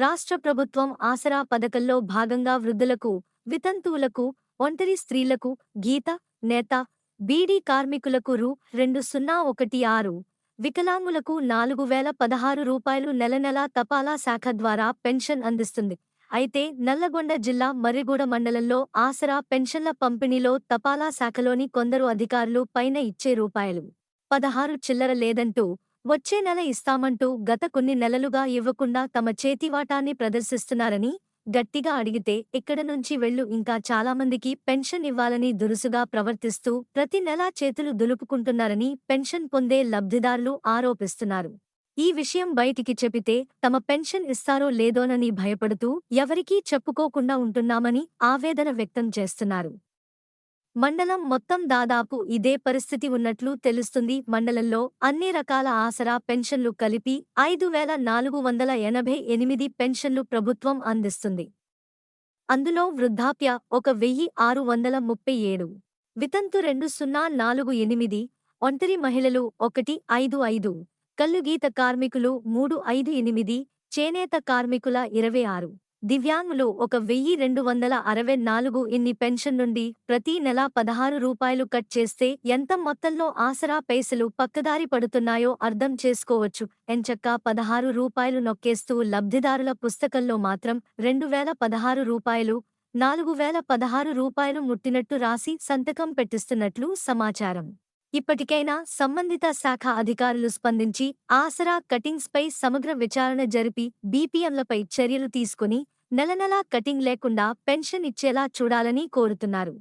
రాష్ట్ర ప్రభుత్వం ఆసరా పథకంలో భాగంగా వృద్ధులకు, వితంతువులకు, ఒంటరి స్త్రీలకు, గీత, నేత, బీడీ కార్మికులకు రూ. 2016, వికలాంగులకు రూ. 4016 నెల నెలా తపాలా శాఖ ద్వారా పెన్షన్ అందిస్తుంది. అయితే నల్లగొండ జిల్లా మర్రిగూడ మండలంలో ఆసరా పెన్షన్ల పంపిణీలో తపాలా శాఖలోని కొందరు అధికారులు పైన ఇచ్చే రూ. 16 చిల్లర లేదంటూ, వచ్చే నెల ఇస్తామంటూ గత కొన్ని నెలలుగా ఇవ్వకుండా తమ చేతివాటాన్ని ప్రదర్శిస్తున్నారని, గట్టిగా అడిగితే ఇక్కడ నుంచి వెళ్ళు ఇంకా చాలామందికి పెన్షన్ ఇవ్వాలని దురుసుగా ప్రవర్తిస్తూ ప్రతి నెలా చేతులు దులుపుకుంటున్నారని పెన్షన్ పొందే లబ్ధిదారులు ఆరోపిస్తున్నారు. ఈ విషయం బయటికి చెబితే తమ పెన్షన్ ఇస్తారో లేదోనని భయపడుతూ ఎవరికీ చెప్పుకోకుండా ఉంటున్నామని ఆవేదన వ్యక్తం చేస్తున్నారు. మండలం మొత్తం దాదాపు ఇదే పరిస్థితి ఉన్నట్లు తెలుస్తుంది. మండలంలో అన్ని రకాల ఆసరా పెన్షన్లు కలిపి 5488 పెన్షన్లు ప్రభుత్వం అందిస్తుంది. అందులో వృద్ధాప్య 1637, వితంతు 2048, ఒంటరి మహిళలు 155, కల్లుగీత కార్మికులు 358, చేనేత కార్మికుల 26, దివ్యాంగులు 1264. ఇన్ని పెన్షన్ నుండి ప్రతి నెలా రూ. 16 కట్ చేస్తే ఎంత మొత్తంలో ఆసరా పైసలు పక్కదారి పడుతున్నాయో అర్థం చేసుకోవచ్చు. ఎంచక్కా రూ. 16 నొక్కేస్తూ లబ్ధిదారుల పుస్తకంలో మాత్రం రూ. 2016, ముట్టినట్టు రాసి సంతకం పెట్టిస్తున్నట్లు సమాచారం. ఇప్పటికైనా సంబంధిత శాఖ అధికారులు స్పందించి ఆసరా కటింగ్స్పై సమగ్ర విచారణ జరిపి బీపీఎంలపై చర్యలు తీసుకుని నెలనెలా కటింగ్ లేకుండా పెన్షన్ ఇచ్చేలా చూడాలని కోరుతున్నారు.